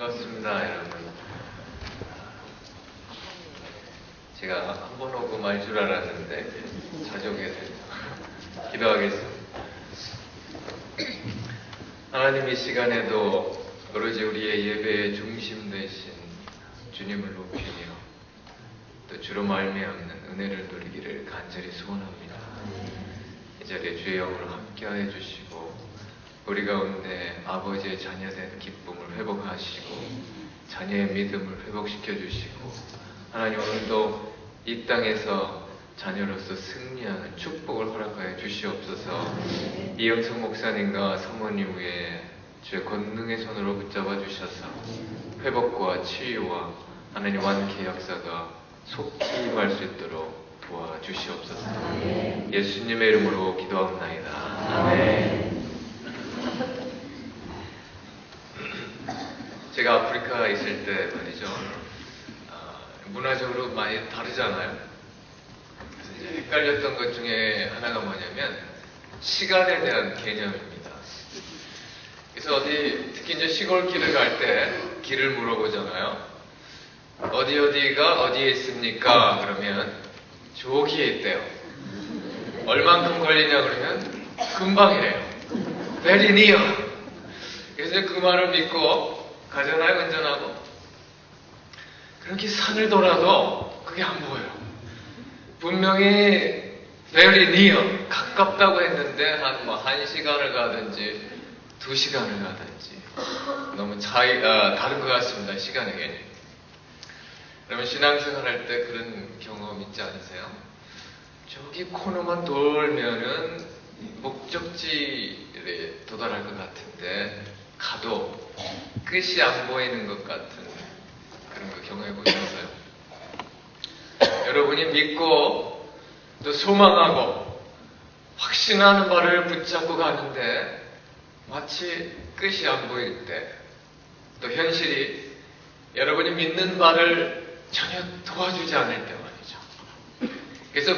반갑습니다, 여러분. 제가 한 번 오고 말 줄 알았는데 자주 오게 돼서 기도하겠습니다. 하나님, 이 시간에도 오로지 우리의 예배의 중심 되신 주님을 높이며 또 주로 말미암는 은혜를 누리기를 간절히 소원합니다. 이 자리에 주의 영으로 함께하여 주시고 우리 가운데 아버지의 자녀된 기쁨을 회복하시고 자녀의 믿음을 회복시켜 주시고, 하나님 오늘도 이 땅에서 자녀로서 승리하는 축복을 허락하여 주시옵소서. 이영석 목사님과 사모님 위에 주의 권능의 손으로 붙잡아 주셔서 회복과 치유와 하나님 완쾌 역사가 속히 임할 수 있도록 도와주시옵소서. 예수님의 이름으로 기도합나이다. 아멘. 제가 아프리카에 있을 때 말이죠, 문화적으로 많이 다르잖아요. 그래서 이제 헷갈렸던 것 중에 하나가 뭐냐면 시간에 대한 개념입니다. 그래서 특히 이제 시골길을 갈 때 길을 물어보잖아요. 어디가 어디에 있습니까? 그러면 저기에 있대요. 얼만큼 걸리냐 그러면 금방이래요. Very near. 그래서 그 말을 믿고 가잖아요, 운전하고. 그렇게 산을 돌아도 그게 안 보여요. 분명히 very near, 가깝다고 했는데 한 1시간을 가든지 2시간을 가든지 너무 다른 것 같습니다, 시간의 개념. 그러면 신앙생활 할 때 그런 경험 있지 않으세요? 저기 코너만 돌면은 목적지에 도달할 것 같은데 가도 끝이 안 보이는 것 같은 그런 거 경험해 보셨어요? 여러분이 믿고 또 소망하고 확신하는 바를 붙잡고 가는데 마치 끝이 안 보일 때, 또 현실이 여러분이 믿는 바를 전혀 도와주지 않을 때 말이죠. 그래서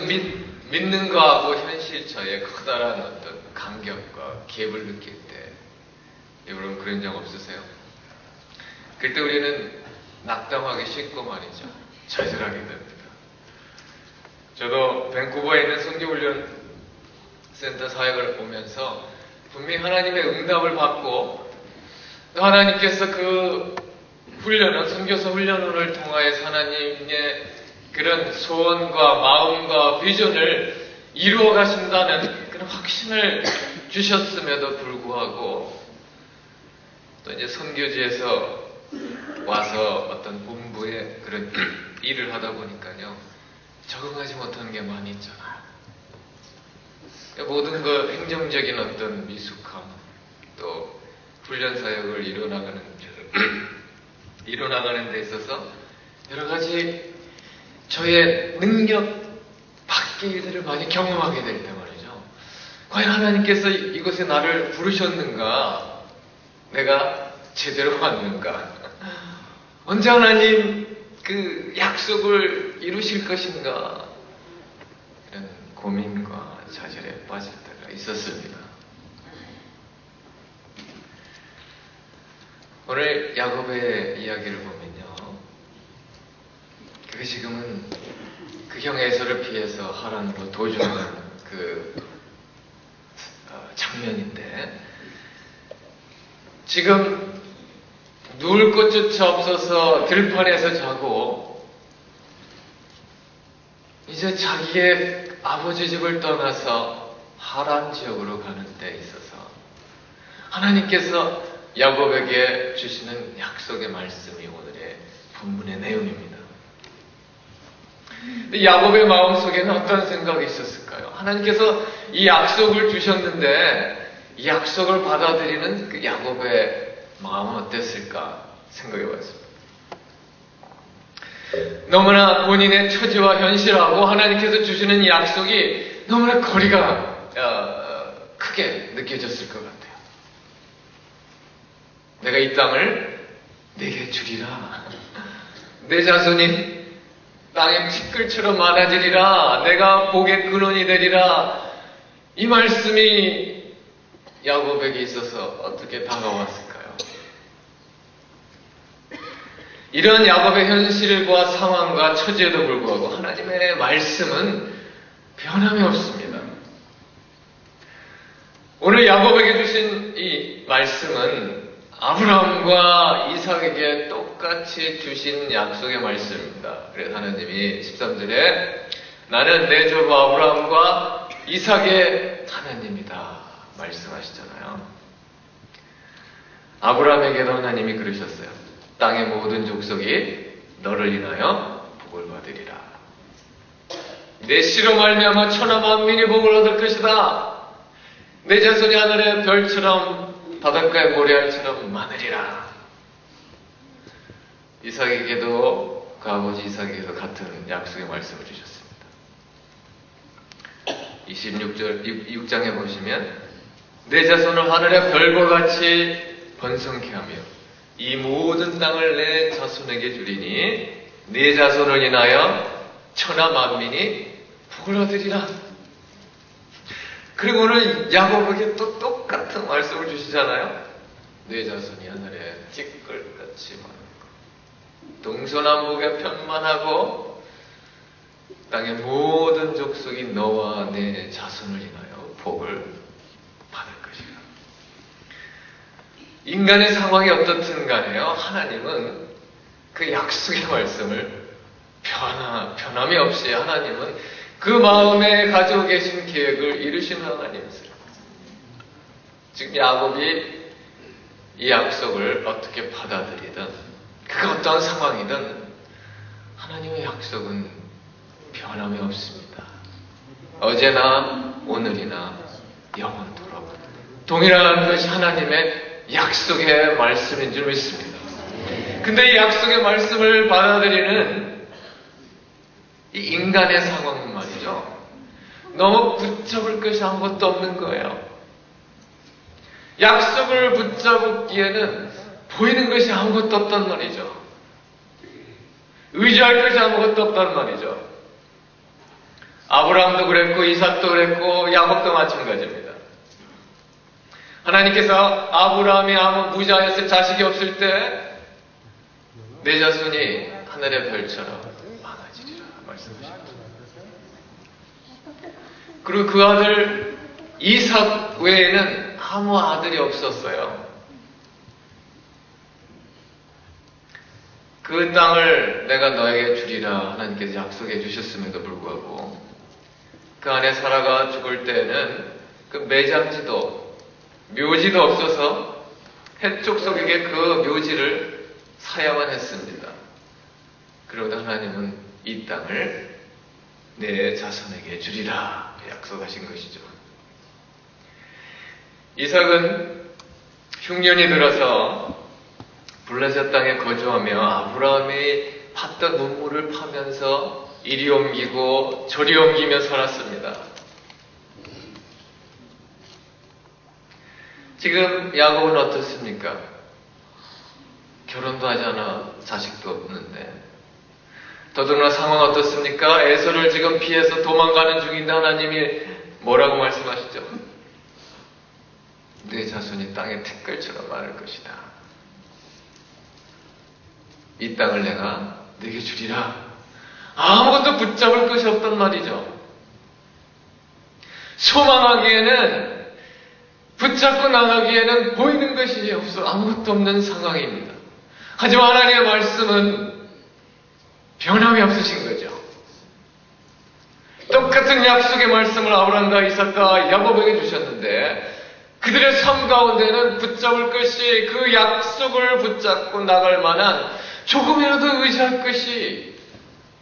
믿는 거하고 현실처의 커다란 어떤 간격과 갭을 느낄 때, 여러분 그런 적 없으세요? 그때 우리는 낙담하기 쉽고 말이죠, 좌절하게 됩니다. 저도 밴쿠버에 있는 선교훈련 센터 사역을 보면서 분명히 하나님의 응답을 받고, 또 하나님께서 그 훈련을, 선교사 훈련을 통하여 하나님의 그런 소원과 마음과 비전을 이루어 가신다는 그런 확신을 주셨음에도 불구하고, 또 이제 선교지에서 와서 어떤 본부의 그런 일을 하다 보니까요, 적응하지 못하는 게 많이 있잖아요. 모든 그 행정적인 어떤 미숙함, 또 훈련 사역을 이뤄나가는 데 있어서 여러 가지 저의 능력 밖의 일들을 많이 경험하게 될 때 말이죠, 과연 하나님께서 이곳에 나를 부르셨는가? 내가 제대로 왔는가? 언제 하나님 그 약속을 이루실 것인가? 이런 고민과 좌절에 빠질 때가 있었습니다. 오늘 야곱의 이야기를 보면요, 그게 지금은 그 형의 에서를 피해서 하란으로 도주하는 그 장면인데, 지금 누울 곳조차 없어서 들판에서 자고 이제 자기의 아버지 집을 떠나서 하란 지역으로 가는 데 있어서 하나님께서 야곱에게 주시는 약속의 말씀이 오늘의 본문의 내용입니다. 야곱의 마음속에는 어떤 생각이 있었을까요? 하나님께서 이 약속을 주셨는데 이 약속을 받아들이는 그 야곱의 마음은 어땠을까 생각해 봤습니다. 너무나 본인의 처지와 현실하고 하나님께서 주시는 이 약속이 너무나 거리가 크게 느껴졌을 것 같아요. 내가 이 땅을 내게 주리라. 내 자손이 땅의 티끌처럼 많아지리라. 내가 복의 근원이 되리라. 이 말씀이 야곱에게 있어서 어떻게 다가왔을까요? 이런 야곱의 현실과 상황과 처지에도 불구하고 하나님의 말씀은 변함이 없습니다. 오늘 야곱에게 주신 이 말씀은 아브라함과 이삭에게 똑같이 주신 약속의 말씀입니다. 그래서 하나님이 13절에 나는 내 조부 아브라함과 이삭의 하나님이다 말씀하시잖아요. 아브라함에게도 하나님이 그러셨어요. 땅의 모든 족속이 너를 인하여 복을 받으리라. 내 씨로 말미암아 천하 만민이 복을 얻을 것이다. 내 자손이 하늘의 별처럼 바닷가의 모래알처럼 많으리라. 이삭에게도 그 아버지 이삭에게도 같은 약속의 말씀을 주셨습니다. 26장에 보시면 내 자손을 하늘의 별과 같이 번성케 하며 이 모든 땅을 내 자손에게 주리니 내 자손을 인하여 천하 만민이 복을 얻으리라. 그리고 오늘 야곱에게 또 똑같은 말씀을 주시잖아요. 내 자손이 하늘에 티끌같이 많고 동서남북에 편만하고 땅의 모든 족속이 너와 내 자손을 인하여 복을 받을 것이라. 인간의 상황이 어떻든 간에요, 하나님은 그 약속의 말씀을 변함이 없이 하나님은 그 마음에 가지고 계신 계획을 이루시는 하나님이세요. 지금 야곱이 이 약속을 어떻게 받아들이든 그 어떠한 상황이든 하나님의 약속은 변함이 없습니다. 어제나 오늘이나 영원토록 동일한 것이 하나님의 약속의 말씀인 줄 믿습니다. 근데 이 약속의 말씀을 받아들이는 이 인간의 상황은 말이죠, 너무 붙잡을 것이 아무것도 없는 거예요. 약속을 붙잡기에는 보이는 것이 아무것도 없단 말이죠. 의지할 것이 아무것도 없단 말이죠. 아브라함도 그랬고 이삭도 그랬고 야곱도 마찬가지입니다. 하나님께서 아브라함이 아무 무자였을 자식이 없을 때 내 자손이 하늘의 별처럼 많아지리라 말씀하십니다. 그리고 그 아들 이삭 외에는 아무 아들이 없었어요. 그 땅을 내가 너에게 주리라 하나님께서 약속해 주셨음에도 불구하고 그 안에 사라가 죽을 때에는 그 매장지도 묘지도 없어서 헷족속에게 그 묘지를 사야만 했습니다. 그러다 하나님은 이 땅을 내 자손에게 주리라 약속하신 것이죠. 이삭은 흉년이 들어서 블레셋 땅에 거주하며 아브라함이 팠던 눈물을 파면서 이리 옮기고 저리 옮기며 살았습니다. 지금 야곱은 어떻습니까? 결혼도 하지 않아 자식도 없는데 더더구나 상황 어떻습니까? 에서를 지금 피해서 도망가는 중인데 하나님이 뭐라고 말씀하시죠? 내 자손이 땅의 티끌처럼 많을 것이다. 이 땅을 내가 내게 주리라. 아무것도 붙잡을 것이 없단 말이죠. 소망하기에는, 붙잡고 나가기에는 보이는 것이 없어 아무것도 없는 상황입니다. 하지만 하나님의 말씀은 변함이 없으신 거죠. 똑같은 약속의 말씀을 아브라함과 이삭과 야곱에게 주셨는데 그들의 삶 가운데는 붙잡을 것이, 그 약속을 붙잡고 나갈 만한 조금이라도 의지할 것이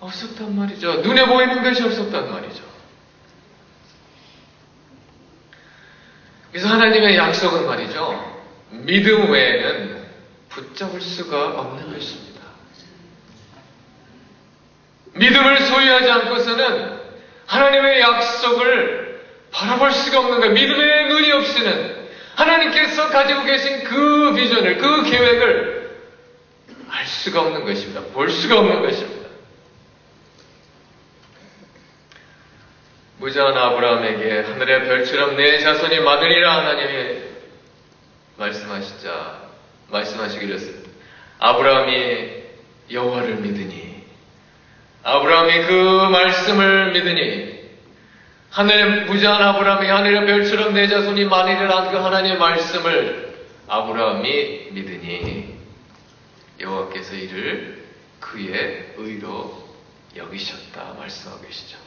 없었단 말이죠. 눈에 보이는 것이 없었단 말이죠. 그래서 하나님의 약속은 말이죠, 믿음 외에는 붙잡을 수가 없는 것입니다. 믿음을 소유하지 않고서는 하나님의 약속을 바라볼 수가 없는 거예요. 믿음의 눈이 없이는 하나님께서 가지고 계신 그 비전을, 그 계획을 알 수가 없는 것입니다. 볼 수가 없는 것입니다. 무자한 아브라함에게 하늘의 별처럼 내 자손이 많으리라 하나님이 말씀하시기를 했습니다. 아브라함이 여호와를 믿으니, 아브라함이 그 말씀을 믿으니, 하늘의 무지한 아브라함이 하늘의 별처럼 내 자손이 많으리라 그 하나님의 말씀을 아브라함이 믿으니 여호와께서 이를 그의 의로 여기셨다 말씀하고 계시죠.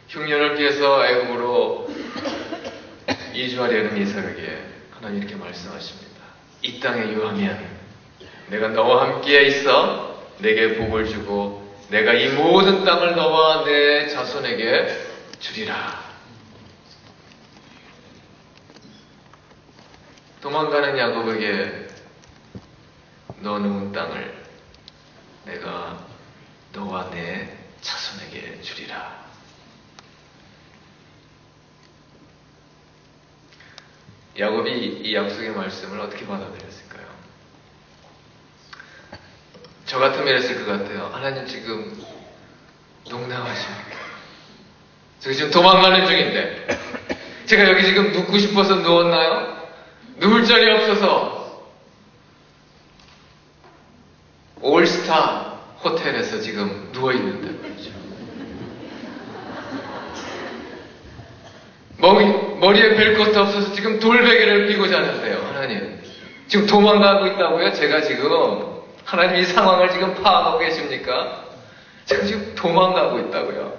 흉년을 피해서 애굽으로 이주하려는 이삭에게 하나님 이렇게 말씀하십니다. 이 땅에 유하면 내가 너와 함께 있어 내게 복을 주고 내가 이 모든 땅을 너와 내 자손에게 주리라. 도망가는 야곱에게 너 누운 땅을 내가 너와 내 자손에게 주리라. 야곱이 이 약속의 말씀을 어떻게 받아들였을까요? 저 같으면 이랬을 것 같아요. 하나님 지금 농담하십니까? 저 지금 도망가는 중인데 제가 여기 지금 눕고 싶어서 누웠나요? 누울 자리 없어서 올스타 호텔에서 지금 누워있는데 말이죠. 머리에 벨 것도 없어서 지금 돌베개를 피고 자는데요. 하나님 지금 도망가고 있다고요? 제가 지금 하나님 이 상황을 지금 파악하고 계십니까? 제가 지금 도망가고 있다고요.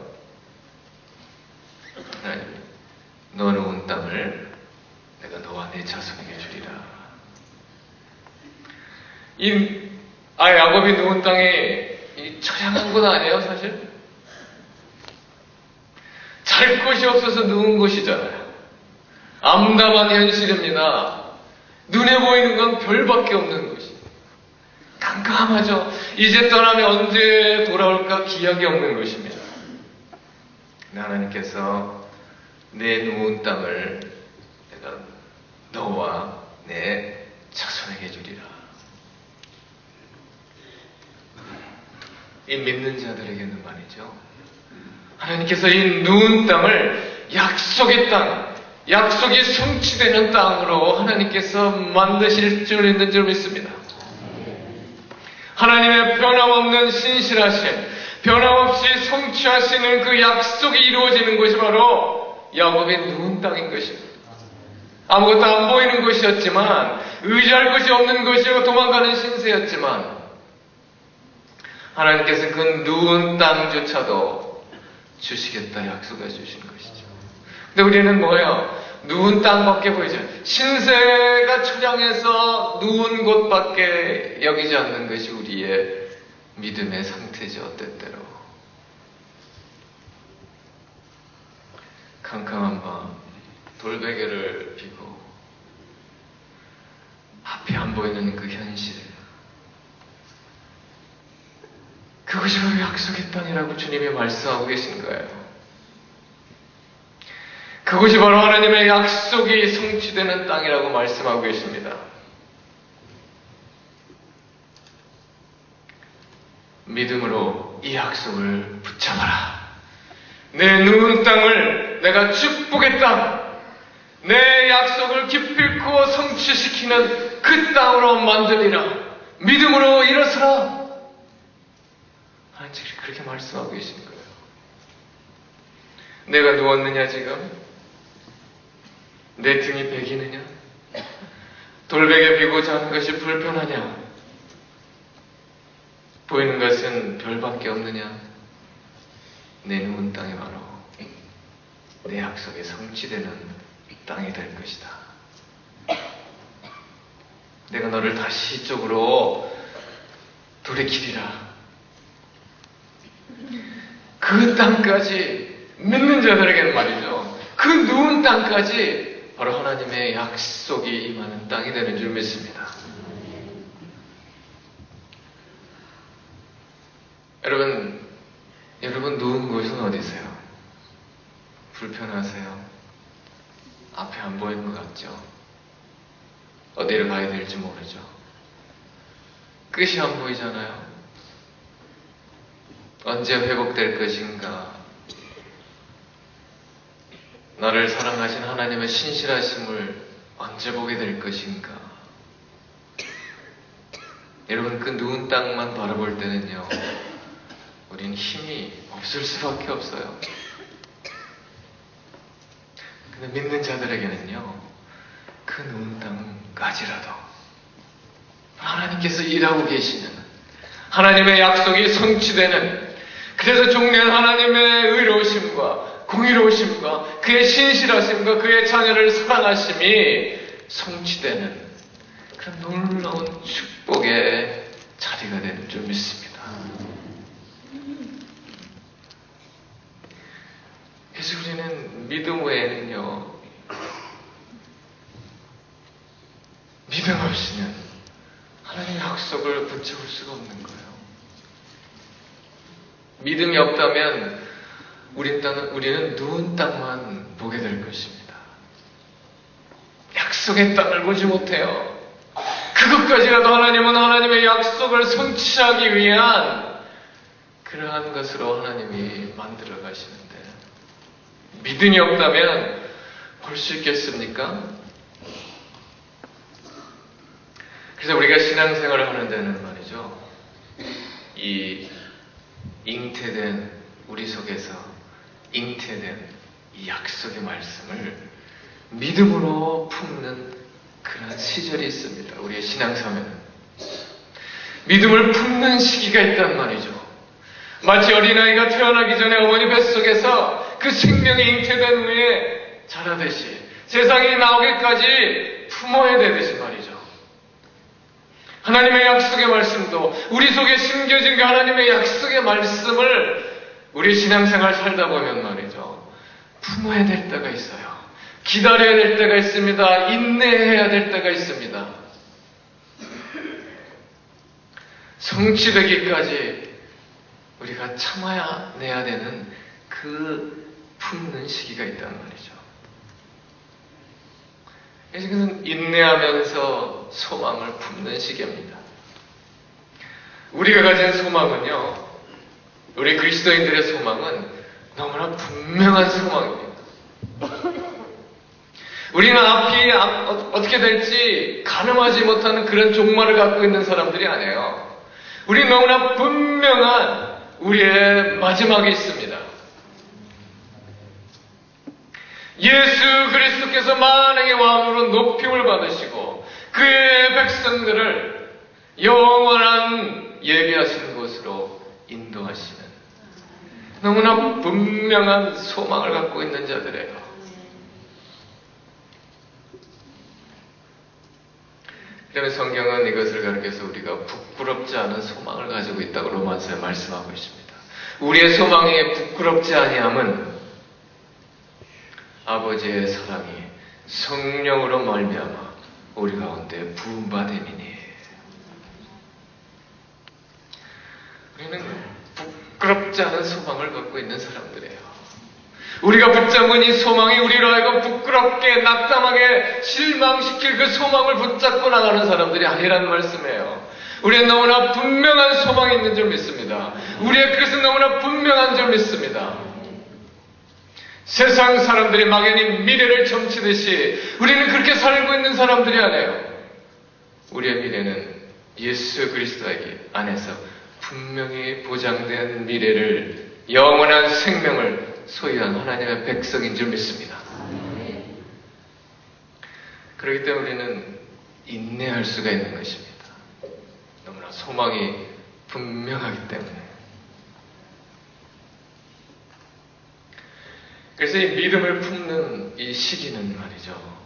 하나님 너는 온 땅을 내가 너와 내 자손에게 주리라. 야곱이 누운 땅이 처량한 곳 아니에요 사실? 잘 곳이 없어서 누운 곳이잖아요. 암담한 현실입니다. 눈에 보이는 건 별밖에 없는 곳이. 깜깜하죠. 이제 떠나면 언제 돌아올까 기약이 없는 것입니다. 하나님께서 내 누운 땅을 내가 너와 내 자손에게 주리라. 이 믿는 자들에게는 말이죠. 하나님께서 이 누운 땅을 약속의 땅, 약속이 성취되는 땅으로 하나님께서 만드실 줄 있는 줄 믿습니다. 하나님의 변함없는 신실하심, 변함없이 성취하시는 그 약속이 이루어지는 것이 바로 야곱의 누운 땅인 것입니다. 아무것도 안 보이는 것이었지만, 의지할 것이 없는 것이고 도망가는 신세였지만 하나님께서 그 누운 땅조차도 주시겠다 약속해 주신 것이죠. 근데 우리는 뭐예요? 누운 땅밖에 보이지 않아요. 신세가 처량해서 누운 곳밖에 여기지 않는 것이 우리의 믿음의 상태죠. 때때로 캄캄한 밤 돌베개를 피고 앞이 안 보이는 그 현실, 그것이 바로 약속의 땅이라고 주님이 말씀하고 계신 거예요. 그것이 바로 하나님의 약속이 성취되는 땅이라고 말씀하고 계십니다. 믿음으로 이 약속을 붙잡아라. 내 누운 땅을 내가 축복의 땅, 내 약속을 기필코 성취시키는 그 땅으로 만들리라. 믿음으로 일어서라. 하나님 그렇게 말씀하고 계신 거예요. 내가 누웠느냐 지금? 내 등이 베기느냐? 돌베개 피고 자는 것이 불편하냐? 보이는 것은 별밖에 없느냐? 내 누운 땅이 바로 내 약속이 성취되는 땅이 될 것이다. 내가 너를 다시 이쪽으로 돌이키리라. 그 땅까지 믿는 자들에게는 말이죠. 그 누운 땅까지 바로 하나님의 약속이 임하는 땅이 되는 줄 믿습니다. 여러분 누운 곳은 어디세요? 불편하세요? 앞에 안 보이는 것 같죠? 어디를 가야 될지 모르죠? 끝이 안 보이잖아요? 언제 회복될 것인가? 나를 사랑하신 하나님의 신실하심을 언제 보게 될 것인가? 여러분, 그 누운 땅만 바라볼 때는요, 우리는 힘이 없을 수밖에 없어요. 근데 믿는 자들에게는요, 그 누운 땅까지라도 하나님께서 일하고 계시는, 하나님의 약속이 성취되는, 그래서 종려한 하나님의 의로우심과 공의로우심과 그의 신실하심과 그의 자녀를 사랑하심이 성취되는 그런 놀라운 축복의 자리가 되는 줄 믿습니다. 그래서 우리는 믿음 외에는요, 믿음 없이는 하나님의 약속을 붙잡을 수가 없는 거예요. 믿음이 없다면 우리는 누운 땅만 보게 될 것입니다. 약속의 땅을 보지 못해요. 그것까지라도 하나님은 하나님의 약속을 성취하기 위한 그러한 것으로 하나님이 만들어 가시는데, 믿음이 없다면 볼 수 있겠습니까? 그래서 우리가 신앙생활을 하는 데는 말이죠, 이 잉태된, 우리 속에서 잉태된 이 약속의 말씀을 믿음으로 품는 그런 시절이 있습니다. 우리의 신앙생활에는 믿음을 품는 시기가 있단 말이죠. 마치 어린아이가 태어나기 전에 어머니 뱃속에서 그 생명이 잉태된 후에 자라듯이, 세상에 나오기까지 품어야 되듯이 말이죠. 하나님의 약속의 말씀도 우리 속에 심겨진 그 하나님의 약속의 말씀을 우리 신앙생활 살다 보면 말이죠, 품어야 될 때가 있어요. 기다려야 될 때가 있습니다. 인내해야 될 때가 있습니다. 성취되기까지 우리가 참아야 내야 되는 그 품는 시기가 있단 말이죠. 그래서 그것은 인내하면서 소망을 품는 시기입니다. 우리가 가진 소망은요, 우리 그리스도인들의 소망은 너무나 분명한 소망입니다. 우리는 앞이 어떻게 될지 가늠하지 못하는 그런 종말을 갖고 있는 사람들이 아니에요. 우리는 너무나 분명한 우리의 마지막이 있습니다. 예수 그리스도께서 만왕의 왕으로 높임을 받으시고 그의 백성들을 영원한 예비하신 곳으로 인도하시는 너무나 분명한 소망을 갖고 있는 자들이에요. 그러면 성경은 이것을 가르쳐서 우리가 부끄럽지 않은 소망을 가지고 있다고 로마서에 말씀하고 있습니다. 우리의 소망에 부끄럽지 아니함은 아버지의 사랑이 성령으로 말미암아 우리 가운데 부은 바 됨이니. 우리는 부끄럽지 않은 소망을 갖고 있는 사람들이에요. 우리가 붙잡은 이 소망이 우리로 하여금 부끄럽게 낙담하게 실망시킬 그 소망을 붙잡고 나가는 사람들이 아니라는 말씀이에요. 우리는 너무나 분명한 소망이 있는 줄 믿습니다. 우리의 그것은 너무나 분명한 줄 믿습니다. 세상 사람들이 막연히 미래를 점치듯이 우리는 그렇게 살고 있는 사람들이 아니에요. 우리의 미래는 예수 그리스도에게 안에서 분명히 보장된 미래를, 영원한 생명을 소유한 하나님의 백성인 줄 믿습니다. 그렇기 때문에 우리는 인내할 수가 있는 것입니다. 너무나 소망이 분명하기 때문에. 그래서 이 믿음을 품는 이 시기는 말이죠,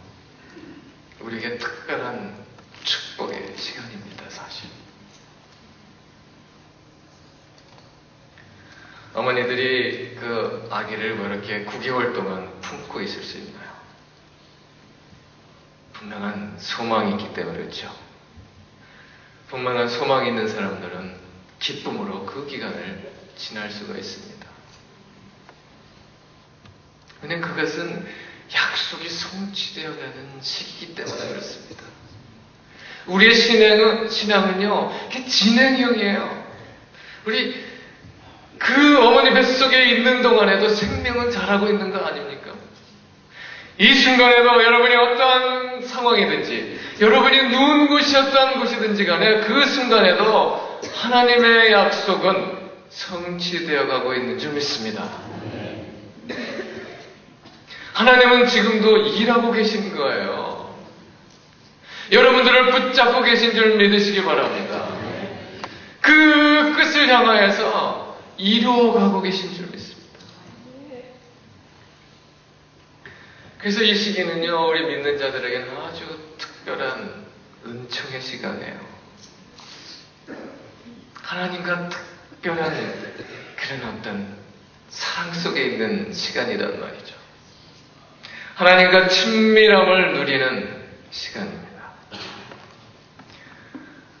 우리에게 특별한 축복의 시간입니다, 사실. 어머니들이 그 아기를 뭐 이렇게 9개월 동안 품고 있을 수 있나요? 분명한 소망이 있기 때문에 그렇죠. 분명한 소망이 있는 사람들은 기쁨으로 그 기간을 지날 수가 있습니다. 왜냐하면 그것은 약속이 성취되어야 되는 시기이기 때문에 그렇습니다. 우리의 신앙은요, 이게 진행형이에요. 우리 그 어머니 뱃속에 있는 동안에도 생명은 자라고 있는 거 아닙니까? 이 순간에도 여러분이 어떠한 상황이든지, 여러분이 누운 곳이 어떠한 곳이든지 간에 그 순간에도 하나님의 약속은 성취되어 가고 있는 줄 믿습니다. 하나님은 지금도 일하고 계신 거예요. 여러분들을 붙잡고 계신 줄 믿으시기 바랍니다. 그 끝을 향하여서 이루어가고 계신 줄 믿습니다. 그래서 이 시기는요, 우리 믿는 자들에게는 아주 특별한 은총의 시간이에요. 하나님과 특별한 그런 어떤 사랑 속에 있는 시간이란 말이죠. 하나님과 친밀함을 누리는 시간입니다.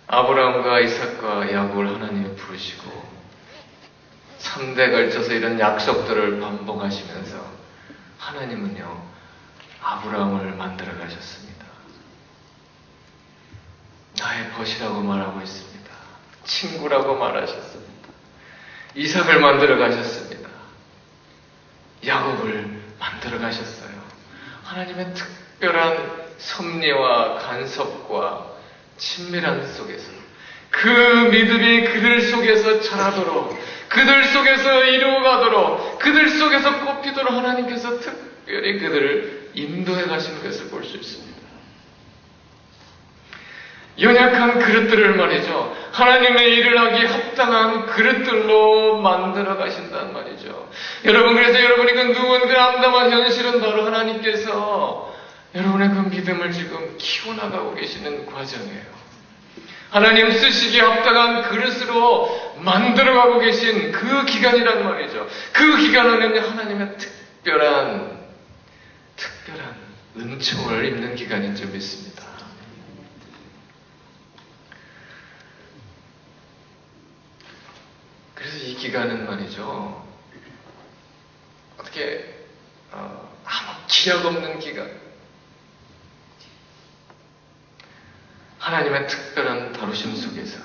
아브라함과 이삭과 야곱을 하나님이 부르시고 3대 걸쳐서 이런 약속들을 반복하시면서 하나님은요, 아브라함을 만들어 가셨습니다. 나의 벗이라고 말하고 있습니다. 친구라고 말하셨습니다. 이삭을 만들어 가셨습니다. 야곱을 만들어 가셨어요. 하나님의 특별한 섭리와 간섭과 친밀한 속에서 그 믿음이 그들 속에서 자라도록, 그들 속에서 이루어가도록, 그들 속에서 꽃피도록 하나님께서 특별히 그들을 인도해 가시는 것을 볼 수 있습니다. 연약한 그릇들을 말이죠, 하나님의 일을 하기 합당한 그릇들로 만들어 가신다는 말이죠. 여러분, 그래서 여러분이 그 누군 그 암담한 현실은 바로 하나님께서 여러분의 그 믿음을 지금 키워나가고 계시는 과정이에요. 하나님 쓰시기에 합당한 그릇으로 만들어가고 계신 그 기간이란 말이죠. 그 기간은 하나님의 특별한 은총을 입는 기간인 줄 믿습니다. 그래서 이 기간은 말이죠, 어떻게 아무 기약 없는 기간, 하나님의 특별한 다루심 속에서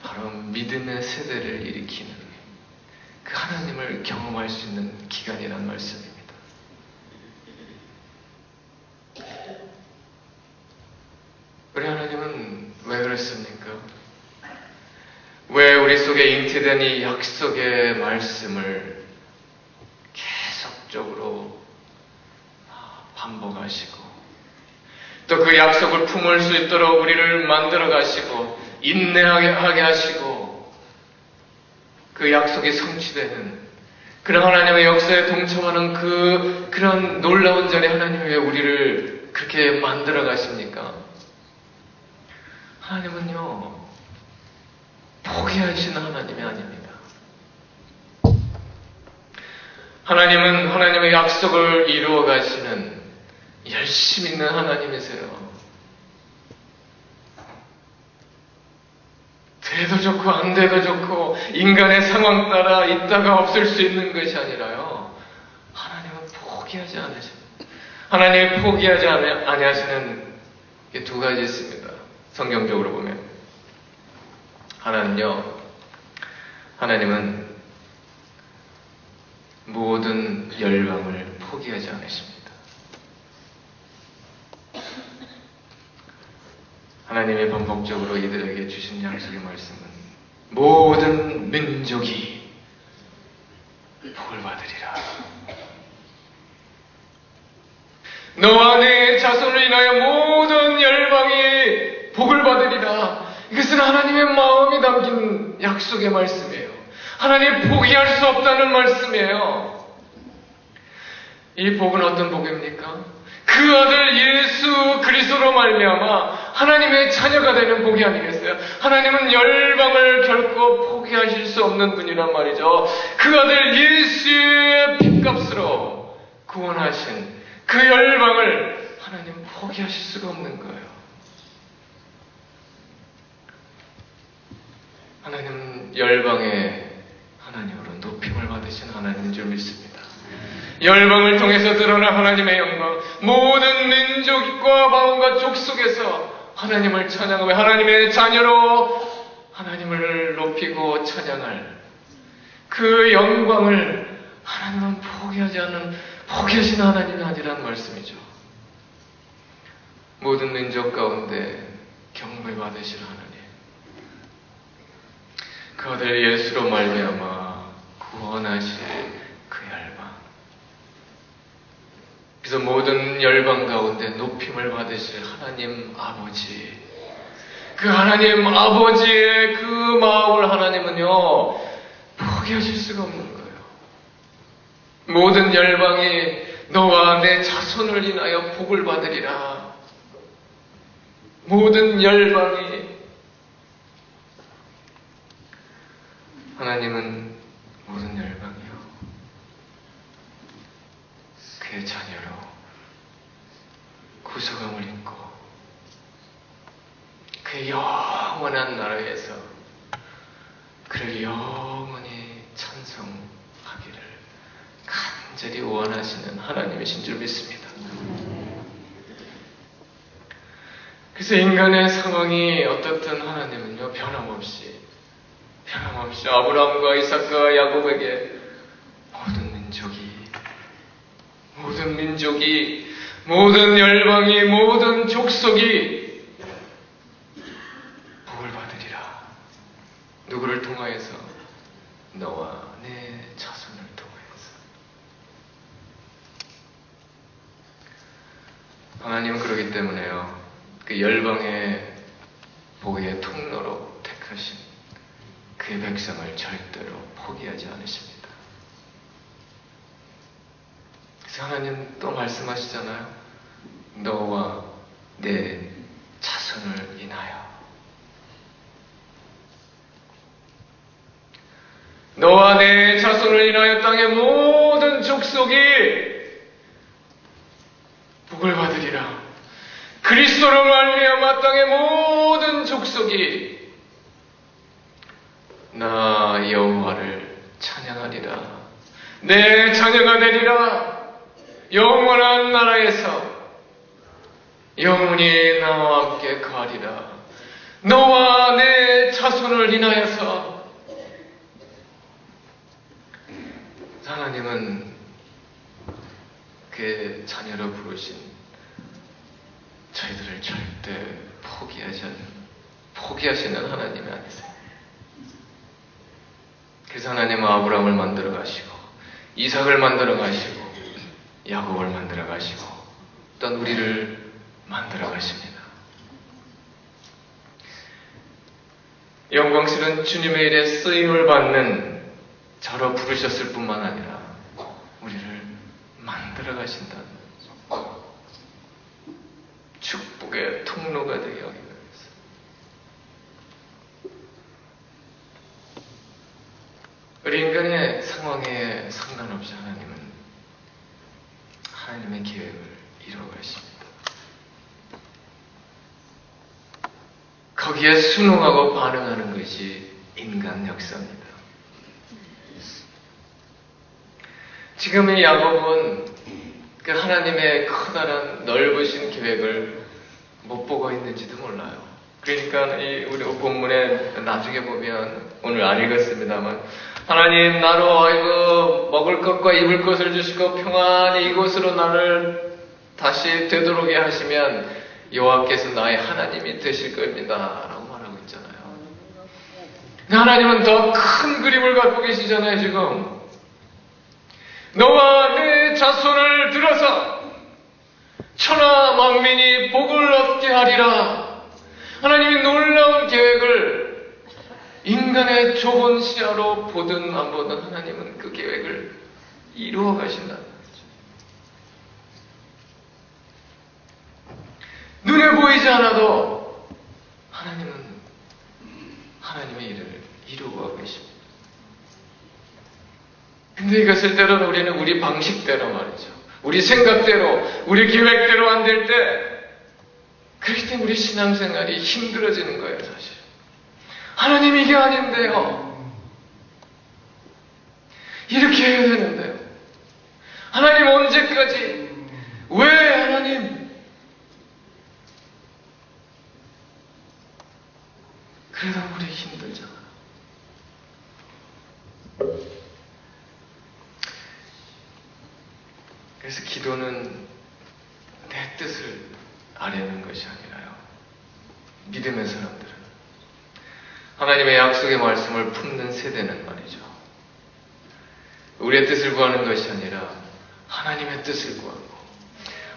바로 믿음의 세대를 일으키는 그 하나님을 경험할 수 있는 기간이란 말씀입니다. 우리 하나님은 왜 그랬습니까? 왜 우리 속에 잉태된 이 약속의 말씀을 계속적으로 반복하시고 또 그 약속을 품을 수 있도록 우리를 만들어 가시고 인내하게 하시고 그 약속이 성취되는 그런 하나님의 역사에 동참하는 그런 놀라운 자리 하나님이 왜 우리를 그렇게 만들어 가십니까? 하나님은요, 포기하시는 하나님이 아닙니다. 하나님은 하나님의 약속을 이루어 가시는 열심 있는 하나님이세요. 돼도 좋고 안 돼도 좋고 인간의 상황 따라 있다가 없을 수 있는 것이 아니라요, 하나님은 포기하지 않으십니다. 하나님이 포기하지 아니하시는 게 두 가지 있습니다. 성경적으로 보면 하나님은 모든 열방을 포기하지 않으십니다. 하나님이 반복적으로 이들에게 주신 약속의 말씀은 모든 민족이 복을 받으리라. 너와 네 자손을 인하여 모든 열방이 복을 받으리라. 이것은 하나님의 마음이 담긴 약속의 말씀이에요. 하나님 포기할 수 없다는 말씀이에요. 이 복은 어떤 복입니까? 그 아들 예수 그리스도로 말미암아 하나님의 자녀가 되는 복이 아니겠어요? 하나님은 열방을 결코 포기하실 수 없는 분이란 말이죠. 그 아들 예수의 핏값으로 구원하신 그 열방을 하나님 포기하실 수가 없는 거예요. 하나님은 열방의 하나님으로 높임을 받으신 하나님인 줄 믿습니다. 열방을 통해서 드러난 하나님의 영광, 모든 민족과 방언과 족속에서 하나님을 찬양하며 하나님의 자녀로 하나님을 높이고 찬양할 그 영광을 하나님은 포기하신 하나님이 아니라는 말씀이죠. 모든 민족 가운데 경배받으실 하나님, 그 아들 예수로 말미암아 구원하실 그 열방, 그래서 모든 열방 가운데 높임을 받으실 하나님 아버지, 그 하나님 아버지의 그 마음을 하나님은요 포기하실 수가 없는 거예요. 모든 열방이 너와 내 자손을 인하여 복을 받으리라. 모든 열방이, 하나님은 모든 열방이요 그의 자녀로 구속함을 입고 그의 영원한 나라에서 그를 영원히 찬송하기를 간절히 원하시는 하나님이신 줄 믿습니다. 그래서 인간의 상황이 어떻든 하나님은요 변함없이 아브라함과 이삭과 야곱에게 모든 민족이, 모든 열방이, 모든 족속이 복을 받으리라. 누구를 통하여서? 너와 내 자손을 통하여서. 하나님은 그러기 때문에요, 그 열방의 복의 통로로 택하신 그의 백성을 절대로 포기하지 않으십니다. 그래서 하나님 또 말씀하시잖아요. 너와 내 자손을 인하여, 너와 내 자손을 인하여 땅의 모든 족속이 복을 받으리라. 그리스도로 말미암아 땅의 모든 족속이 나 여호와를 찬양하리라. 내 자녀가 되리라. 영원한 나라에서 영원히 나와 함께 거하리라. 너와 내 자손을 인하여서. 하나님은 그의 자녀로 부르신 저희들을 절대 포기하시는 하나님이 아니세요. 그래서 하나님은 아브라함을 만들어 가시고, 이삭을 만들어 가시고, 야곱을 만들어 가시고, 또한 우리를 만들어 가십니다. 영광스러운 주님의 일에 쓰임을 받는 저로 부르셨을 뿐만 아니라 우리를 만들어 가신다는 거죠. 축복의 통로가 되게 하기 위해서. 우리 인간의 상황에 상관없이 하나님의 계획을 이루어가십니다. 거기에 순응하고 반응하는 것이 인간 역사입니다. 지금의 야곱은 그 하나님의 커다란 넓으신 계획을 못 보고 있는지도 몰라요. 그러니까 우리 본문에 나중에 보면, 오늘 안 읽었습니다만, 하나님 나로 하여금 먹을 것과 입을 것을 주시고 평안히 이곳으로 나를 다시 되돌아오게 하시면 여호와께서 나의 하나님이 되실 겁니다 라고 말하고 있잖아요. 하나님은 더 큰 그림을 갖고 계시잖아요. 지금 너와 내 자손을 들어서 천하 만민이 복을 얻게 하리라. 하나님이 놀라운 계획을 인간의 좁은 시야로 보든 안 보든 하나님은 그 계획을 이루어 가신다는 거죠. 눈에 보이지 않아도 하나님은 하나님의 일을 이루고 계십니다. 근데 이것을 때로는 우리는 우리 방식대로 말이죠, 우리 생각대로, 우리 계획대로 안 될 때, 그렇기 때문에 우리 신앙생활이 힘들어지는 거예요. 사실 하나님 이게 아닌데요, 이렇게 해야 되는데요, 하나님 언제까지, 왜 하나님? 그러다 우리 힘들잖아. 그래서 기도는 내 뜻을 아뢰는 것이 아니라요. 믿음의 사람들은 하나님의 약속의 말씀을 품는 세대는 말이죠. 우리의 뜻을 구하는 것이 아니라 하나님의 뜻을 구하고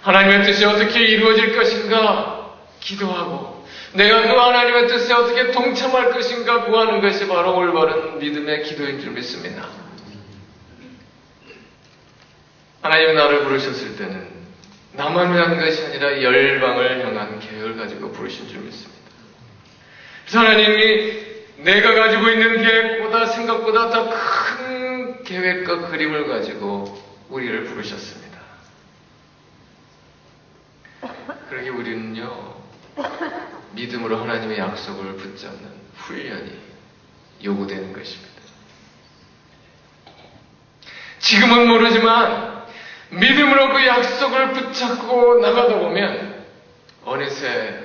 하나님의 뜻이 어떻게 이루어질 것인가 기도하고 내가 그 하나님의 뜻에 어떻게 동참할 것인가 구하는 것이 바로 올바른 믿음의 기도인 줄 믿습니다. 하나님이 나를 부르셨을 때는 나만 위한 것이 아니라 열방을 향한 계획을 가지고 부르신 줄 믿습니다. 그래서 하나님이 내가 가지고 있는 계획보다 생각보다 더 큰 계획과 그림을 가지고 우리를 부르셨습니다. 그러기 우리는요, 믿음으로 하나님의 약속을 붙잡는 훈련이 요구되는 것입니다. 지금은 모르지만 믿음으로 그 약속을 붙잡고 나가다 보면 어느새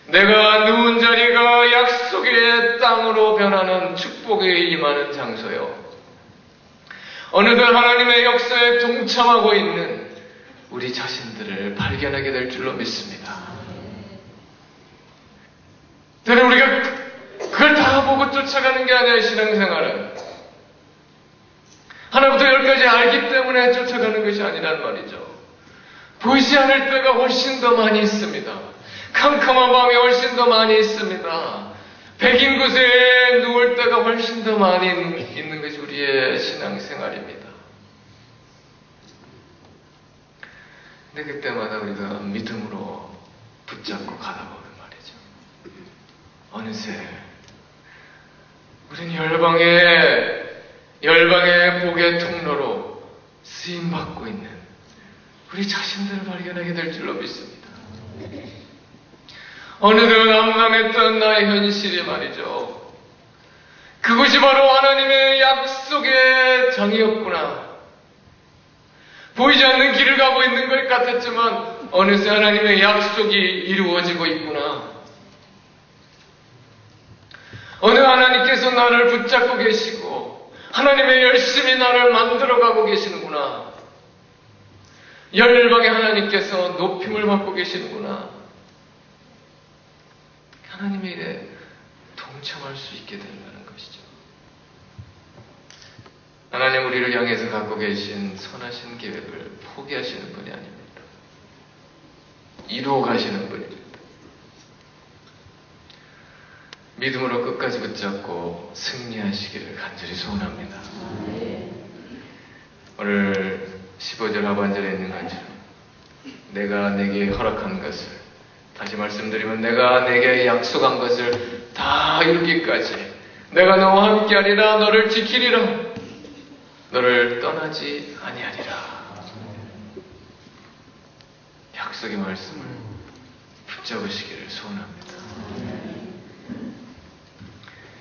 내가 누운 자리가 약속의 땅으로 변하는 축복에 임하는 장소요. 어느덧 하나님의 역사에 동참하고 있는 우리 자신들을 발견하게 될 줄로 믿습니다. 때로 우리가 그걸 다 보고 쫓아가는 게 아니라 신앙생활은 하나부터 열까지 알기 때문에 쫓아가는 것이 아니란 말이죠. 보이지 않을 때가 훨씬 더 많이 있습니다. 캄캄한 밤이 훨씬 더 많이 있습니다. 백인 곳에 누울 때가 훨씬 더 많이 있는 것이 우리의 신앙생활입니다. 근데 그때마다 우리가 믿음으로 붙잡고 가다 보면 말이죠. 어느새 우리는 열방의 복의 통로로 쓰임받고 있는 우리 자신들을 발견하게 될 줄로 믿습니다. 어느덧 암담했던 나의 현실이 말이죠. 그것이 바로 하나님의 약속의 장이었구나. 보이지 않는 길을 가고 있는 것 같았지만 어느새 하나님의 약속이 이루어지고 있구나. 어느 하나님께서 나를 붙잡고 계시고 하나님의 열심히 나를 만들어가고 계시는구나. 열방의 하나님께서 높임을 받고 계시는구나. 하나님의 일에 동참할 수 있게 된다는 것이죠. 하나님 우리를 향해서 갖고 계신 선하신 계획을 포기하시는 분이 아닙니다. 이루어 가시는 분입니다. 믿음으로 끝까지 붙잡고 승리하시기를 간절히 소원합니다. 오늘 15절 하반절에 있는 것처럼 내가 내게 허락한 것을 다시 말씀드리면 내가 내게 약속한 것을 다 이루기까지 내가 너와 함께하리라 너를 지키리라 너를 떠나지 아니하리라. 약속의 말씀을 붙잡으시기를 소원합니다.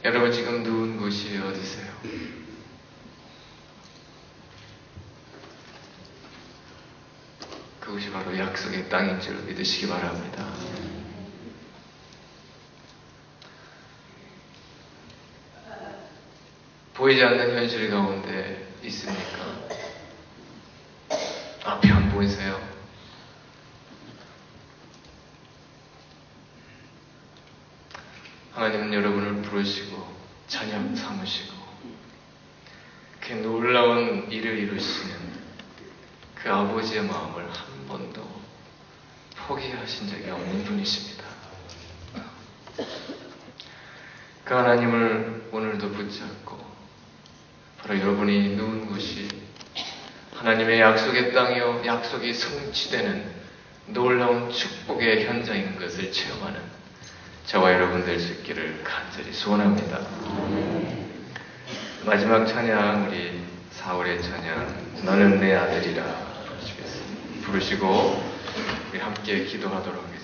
여러분 지금 누운 곳이 어디세요? 그것이 바로 약속의 땅인 줄 믿으시기 바랍니다. 보이지 않는 현실 가운데 있습니까? 앞이 안 보이세요? 하나님은 여러분을 부르시고 자녀 삼으시고 그 놀라운 일을 이루시는 그 아버지의 마음을 한 번도 포기하신 적이 없는 분이십니다. 그 하나님을 오늘도 붙잡고 바로 여러분이 누운 곳이 하나님의 약속의 땅이요 약속이 성취되는 놀라운 축복의 현장인 것을 체험하는 저와 여러분 될 수 있기를 간절히 소원합니다. 마지막 찬양 우리 4월의 찬양 너는 내 아들이라 부르시고 우리 함께 기도하도록 하겠습니다.